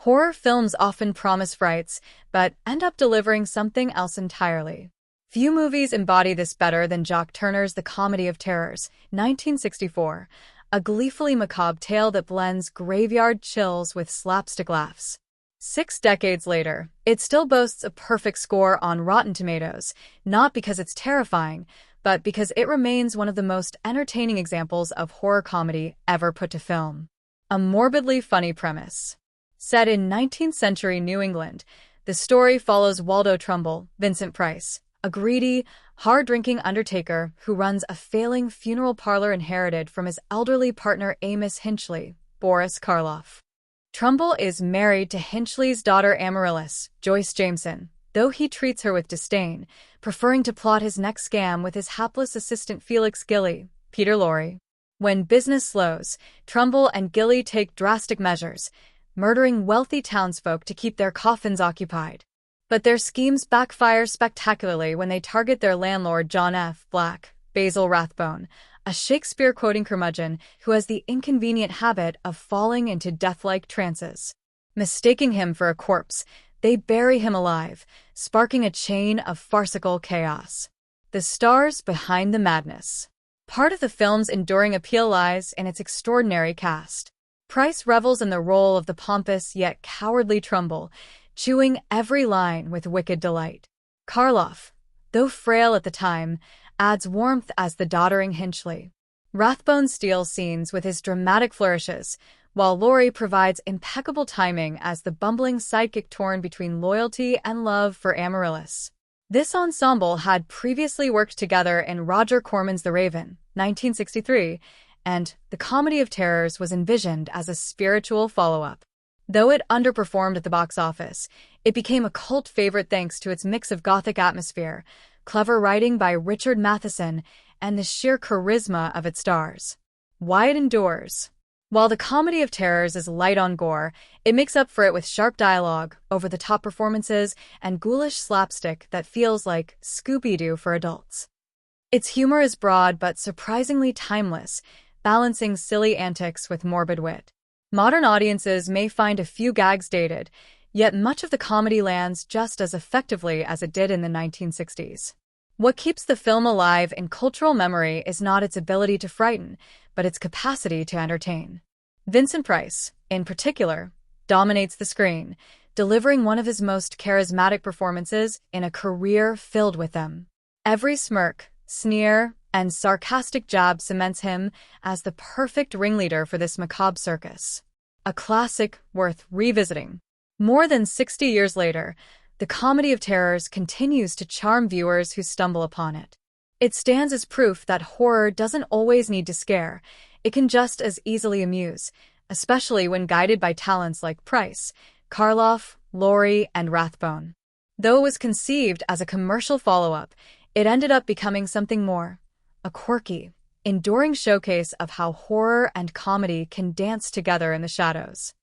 Horror films often promise frights, but end up delivering something else entirely. Few movies embody this better than Jock Turner's The Comedy of Terrors, 1964, a gleefully macabre tale that blends graveyard chills with slapstick laughs. 6 decades later, it still boasts a perfect score on Rotten Tomatoes, not because it's terrifying, but because it remains one of the most entertaining examples of horror comedy ever put to film. A morbidly funny premise. Set in 19th century New England, the story follows Waldo Trumbull, Vincent Price, a greedy, hard-drinking undertaker who runs a failing funeral parlor inherited from his elderly partner Amos Hinchley, Boris Karloff. Trumbull is married to Hinchley's daughter Amaryllis, Joyce Jameson, though he treats her with disdain, preferring to plot his next scam with his hapless assistant Felix Gilly, Peter Lorre. When business slows, Trumbull and Gilly take drastic measures, murdering wealthy townsfolk to keep their coffins occupied. But their schemes backfire spectacularly when they target their landlord John F. Black, Basil Rathbone, a Shakespeare-quoting curmudgeon who has the inconvenient habit of falling into death-like trances. Mistaking him for a corpse, they bury him alive, sparking a chain of farcical chaos. The stars behind the madness. Part of the film's enduring appeal lies in its extraordinary cast. Price revels in the role of the pompous yet cowardly Trumbull, chewing every line with wicked delight. Karloff, though frail at the time, adds warmth as the doddering Hinchley. Rathbone steals scenes with his dramatic flourishes, while Lorre provides impeccable timing as the bumbling sidekick torn between loyalty and love for Amaryllis. This ensemble had previously worked together in Roger Corman's The Raven, 1963, and The Comedy of Terrors was envisioned as a spiritual follow-up. Though it underperformed at the box office, it became a cult favorite thanks to its mix of gothic atmosphere, clever writing by Richard Matheson, and the sheer charisma of its stars. Why it endures. While The Comedy of Terrors is light on gore, it makes up for it with sharp dialogue, over-the-top performances, and ghoulish slapstick that feels like Scooby-Doo for adults. Its humor is broad but surprisingly timeless, balancing silly antics with morbid wit. Modern audiences may find a few gags dated, yet much of the comedy lands just as effectively as it did in the 1960s. What keeps the film alive in cultural memory is not its ability to frighten, but its capacity to entertain. Vincent Price, in particular, dominates the screen, delivering one of his most charismatic performances in a career filled with them. Every smirk, sneer, and sarcastic jab cements him as the perfect ringleader for this macabre circus. A classic worth revisiting. More than 60 years later, The Comedy of Terrors continues to charm viewers who stumble upon it. It stands as proof that horror doesn't always need to scare, it can just as easily amuse, especially when guided by talents like Price, Karloff, Lorre, and Rathbone. Though it was conceived as a commercial follow-up, it ended up becoming something more. A quirky, enduring showcase of how horror and comedy can dance together in the shadows.